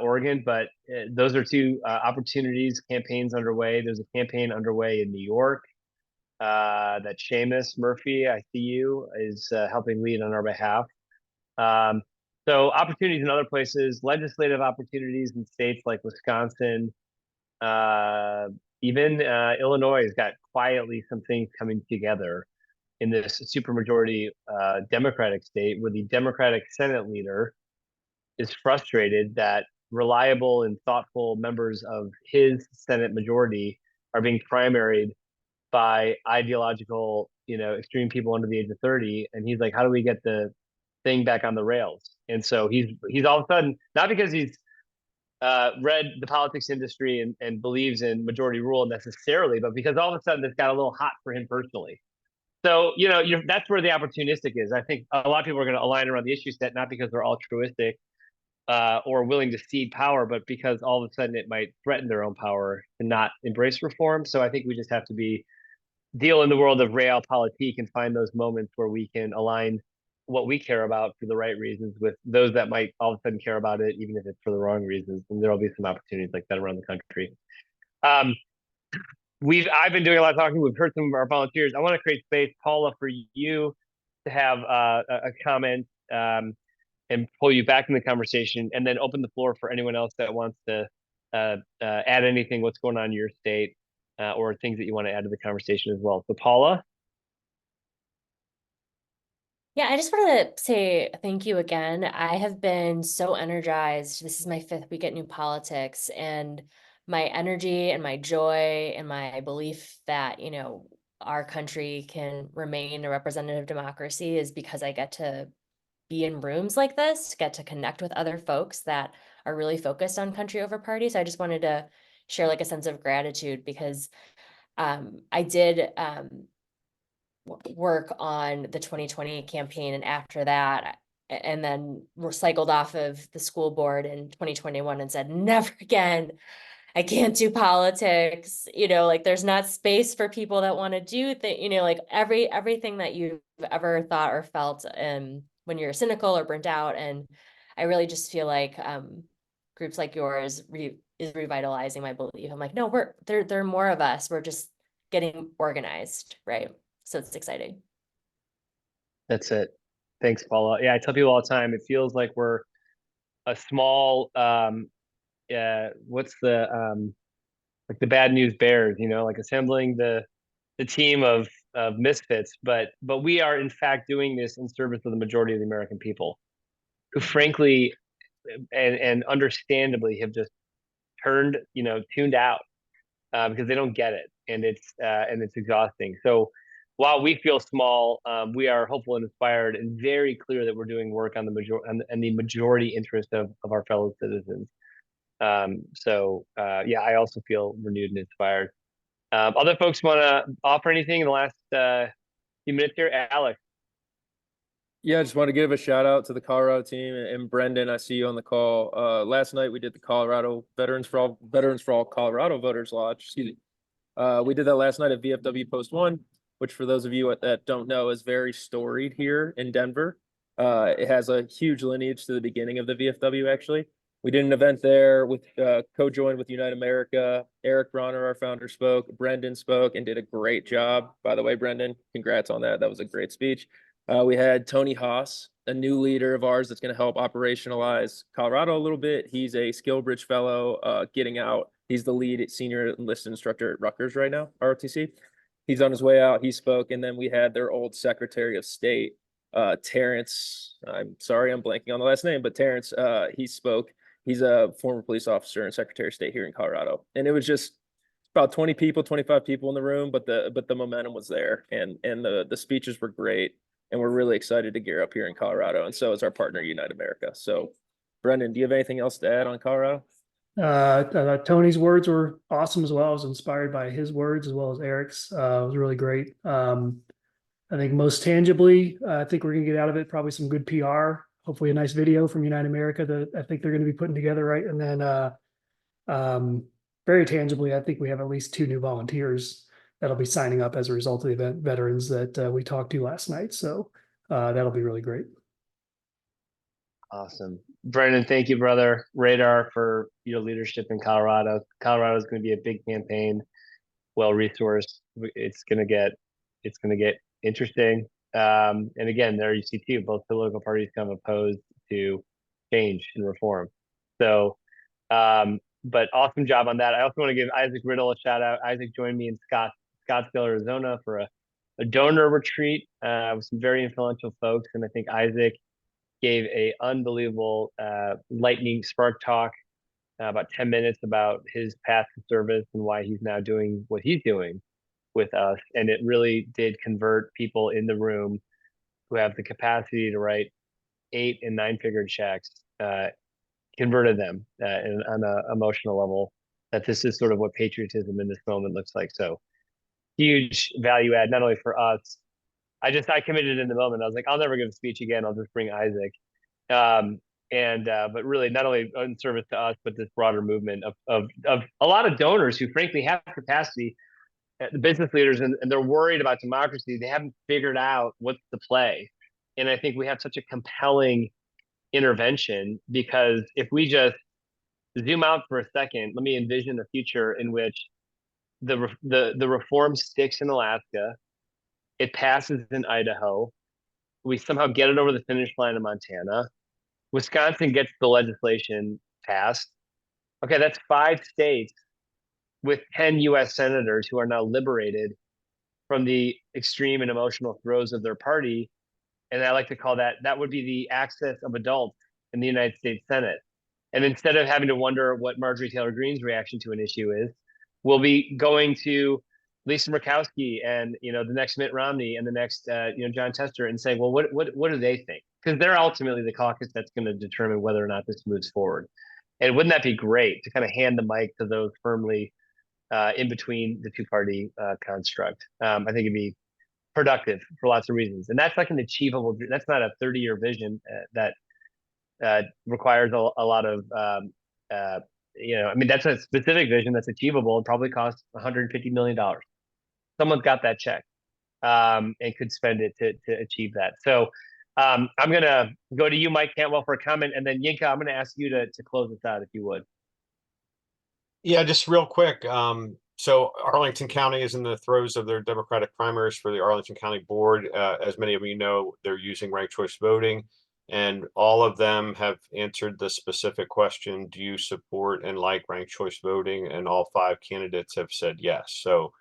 [SPEAKER 1] Oregon, but those are two opportunities, campaigns underway. There's a campaign underway in New York that Seamus Murphy, I see you, is helping lead on our behalf. So opportunities in other places, legislative opportunities in states like Wisconsin, even Illinois has got quietly some things coming together in this supermajority Democratic state, where the Democratic Senate leader is frustrated that reliable and thoughtful members of his Senate majority are being primaried by ideological, extreme people under the age of 30. And he's like, how do we get the thing back on the rails? And so he's all of a sudden, not because he's read the politics industry and believes in majority rule necessarily, but because all of a sudden this got a little hot for him personally. So, that's where the opportunistic is. I think a lot of people are going to align around the issue set, not because they're altruistic or willing to cede power, but because all of a sudden it might threaten their own power to not embrace reform. So I think we just have to deal in the world of realpolitik and find those moments where we can align what we care about for the right reasons with those that might all of a sudden care about it, even if it's for the wrong reasons. And there'll be some opportunities like that around the country. I've been doing a lot of talking. We've heard some of our volunteers. I want to create space, Paula, for you to have a comment and pull you back in the conversation, and then open the floor for anyone else that wants to add anything, what's going on in your state, or things that you want to add to the conversation as well. So Paula?
[SPEAKER 2] Yeah, I just want to say thank you again. I have been so energized. This is my 5th week at New Politics, and my energy and my joy and my belief that, our country can remain a representative democracy is because I get to be in rooms like this, get to connect with other folks that are really focused on country over party. So I just wanted to share like a sense of gratitude because I did work on the 2020 campaign, and after that, and then recycled off of the school board in 2021 and said, never again. I can't do politics, like there's not space for people that want to do like everything that you've ever thought or felt when you're cynical or burnt out. And I really just feel like groups like yours is revitalizing my belief. I'm like, no, there are more of us. We're just getting organized, right? So it's exciting.
[SPEAKER 1] That's it. Thanks, Paula. Yeah, I tell people all the time, it feels like we're a small what's the like the bad news bears, like assembling the team of misfits, but we are in fact doing this in service of the majority of the American people, who frankly and understandably have just tuned out because they don't get it, and it's exhausting. So while we feel small, we are hopeful and inspired and very clear that we're doing work on the majority interest of our fellow citizens. Yeah, I also feel renewed and inspired. Other folks want to offer anything in the last few minutes here? Alex.
[SPEAKER 10] Yeah, I just want to give a shout out to the Colorado team and Brendan. I see you on the call. Last night we did the Colorado Veterans for All Colorado Voters Lodge. Excuse me. We did that last night at VFW Post 1, which for those of you that don't know is very storied here in Denver. It has a huge lineage to the beginning of the VFW, actually. We did an event there with co-joined with Unite America. Eric Bronner, our founder, spoke. Brendan spoke and did a great job. By the way, Brendan, congrats on that. That was a great speech. We had Tony Haas, a new leader of ours that's going to help operationalize Colorado a little bit. He's a SkillBridge fellow, getting out. He's the lead senior enlisted instructor at Rutgers right now, ROTC. He's on his way out. He spoke. And then we had their old Secretary of State, Terrence. I'm sorry, I'm blanking on the last name, but Terrence, he spoke. He's a former police officer and Secretary of State here in Colorado. And it was just about 20 people, 25 people in the room, but the momentum was there, and the speeches were great. And we're really excited to gear up here in Colorado. And so is our partner, Unite America. So, Brendan, do you have anything else to add on Colorado?
[SPEAKER 11] Tony's words were awesome as well. I was inspired by his words as well as Eric's. It was really great. I think most tangibly, I think we're going to get out of it probably some good PR, hopefully a nice video from Unite America that I think they're going to be putting together, right? And then very tangibly, I think we have at least 2 new volunteers that'll be signing up as a result of the event, veterans that we talked to last night. So that'll be really great.
[SPEAKER 1] Awesome. Brendan, thank you, brother. Radar, for your leadership in Colorado. Colorado is going to be a big campaign, well-resourced. It's going to get interesting. And again, there you see too, both political parties come opposed to change and reform. So, but awesome job on that. I also want to give Isaac Riddle a shout out. Isaac joined me in Scottsdale, Arizona for a donor retreat with some very influential folks. And I think Isaac gave a unbelievable lightning spark talk, about 10 minutes, about his path to service and why he's now doing what he's doing with us. And it really did convert people in the room who have the capacity to write 8 and 9-figure checks, converted them on an emotional level, that this is sort of what patriotism in this moment looks like. So huge value add, not only for us. I committed in the moment. I was like, I'll never give a speech again. I'll just bring Isaac. But really not only in service to us, but this broader movement of a lot of donors who frankly have capacity, the business leaders, and they're worried about democracy. They haven't figured out what's the play. And I think we have such a compelling intervention, because if we just zoom out for a second, let me envision a future in which the reform sticks in Alaska, it passes in Idaho, we somehow get it over the finish line in Montana, Wisconsin gets the legislation passed. Okay, that's 5 states with 10 U.S. senators who are now liberated from the extreme and emotional throes of their party. And I like to call that would be the access of adults in the United States Senate. And instead of having to wonder what Marjorie Taylor Greene's reaction to an issue is, we'll be going to Lisa Murkowski and the next Mitt Romney and the next John Tester and saying, well, what do they think? Because they're ultimately the caucus that's going to determine whether or not this moves forward. And wouldn't that be great to kind of hand the mic to those firmly in between the two-party construct? I think it'd be productive for lots of reasons. And that's like an achievable, that's not a 30-year vision that requires a lot of, I mean, that's a specific vision that's achievable and probably costs $150 million. Someone's got that check and could spend it to achieve that. So I'm going to go to you, Mike Cantwell, for a comment. And then Yinka, I'm going to ask you to close us out if you would.
[SPEAKER 3] Yeah, just real quick. So Arlington County is in the throes of their Democratic primaries for the Arlington County Board. As many of you know, they're using ranked choice voting, and all of them have answered the specific question, do you support and like ranked choice voting? And all 5 candidates have said yes. So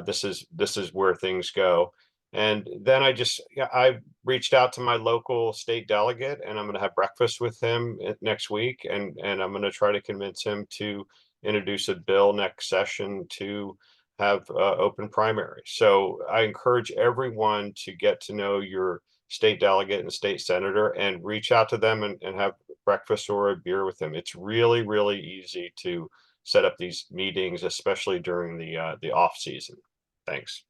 [SPEAKER 3] this is where things go. And then I reached out to my local state delegate, and I'm going to have breakfast with him next week, and I'm going to try to convince him to introduce a bill next session to have open primaries. So I encourage everyone to get to know your state delegate and state senator and reach out to them and have breakfast or a beer with them. It's really, really easy to set up these meetings, especially during the off season. Thanks.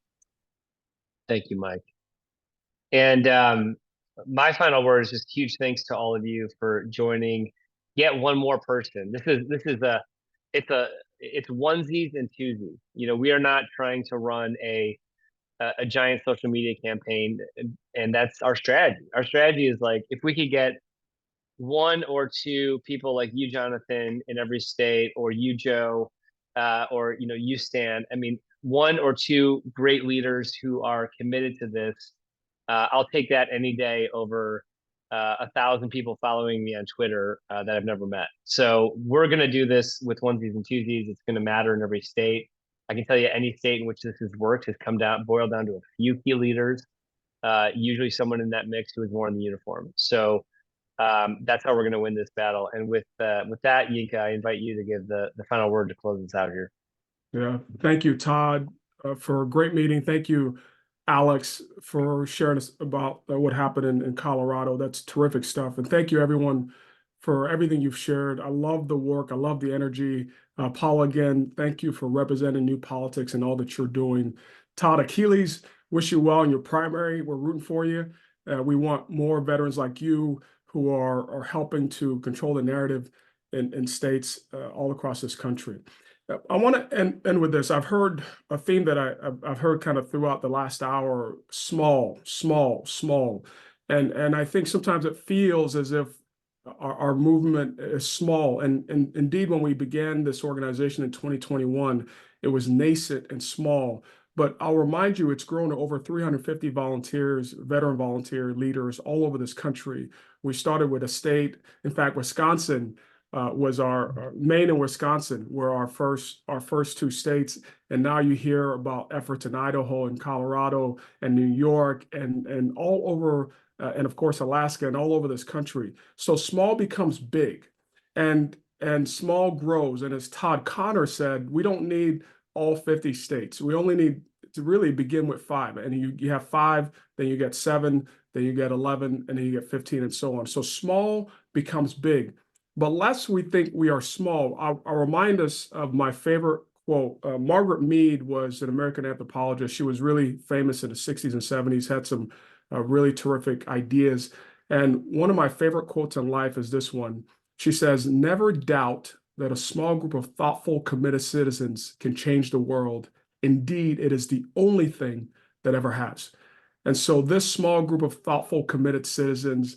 [SPEAKER 1] Thank you, Mike. And my final word is just huge thanks to all of you for joining yet one more person. It's onesies and twosies. We are not trying to run a giant social media campaign, and that's our strategy. Our strategy is like, if we could get 1 or 2 people like you, Jonathan, in every state, or you, Joe, or you, Stan. I mean, 1 or 2 great leaders who are committed to this. I'll take that any day over 1,000 people following me on Twitter that I've never met. So we're going to do this with onesies and twosies. It's going to matter in every state. I can tell you any state in which this has worked has boiled down to a few key leaders, usually someone in that mix who is more in the uniform. So that's how we're going to win this battle. And with that, Yinka, I invite you to give the final word to close us out here.
[SPEAKER 5] Yeah, thank you, Todd, for a great meeting. Thank you, Alex, for sharing us about what happened in Colorado. That's terrific stuff. And thank you, everyone, for everything you've shared. I love the work. I love the energy. Paul, again, thank you for representing New Politics and all that you're doing. Todd Achilles, wish you well in your primary. We're rooting for you. We want more veterans like you who are helping to control the narrative in states all across this country. I want to end with this. I've heard a theme that I've heard kind of throughout the last hour: small, small, small, and I think sometimes it feels as if our movement is small. And indeed, when we began this organization in 2021, it was nascent and small. But I'll remind you, it's grown to over 350 volunteers, veteran volunteer leaders all over this country. We started with a state. In fact, Wisconsin was our Maine and Wisconsin were our first 2 states, and now you hear about efforts in Idaho and Colorado and New York and all over, and of course Alaska and all over this country. So small becomes big, and small grows. And as Todd Connor said, we don't need all 50 states. We only need to really begin with 5, and you have 5, then you get 7, then you get 11, and then you get 15, and so on. So small becomes big. But lest we think we are small, I'll remind us of my favorite quote. Margaret Mead was an American anthropologist. She was really famous in the 60s and 70s, had some really terrific ideas. And one of my favorite quotes in life is this one. She says, "Never doubt that a small group of thoughtful, committed citizens can change the world. Indeed, it is the only thing that ever has." And so this small group of thoughtful, committed citizens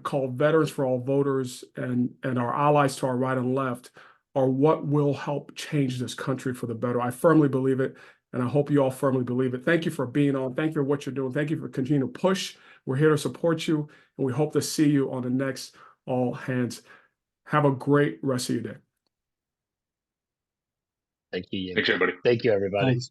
[SPEAKER 5] called Veterans for All Voters and our allies to our right and left are what will help change this country for the better. I firmly believe it, and I hope you all firmly believe it. Thank you for being on. Thank you for what you're doing. Thank you for continuing to push. We're here to support you, and we hope to see you on the next All Hands. Have a great rest of your day.
[SPEAKER 1] Thank you, Yinka.
[SPEAKER 4] Thanks, everybody.
[SPEAKER 1] Thank you, everybody.
[SPEAKER 11] Thanks.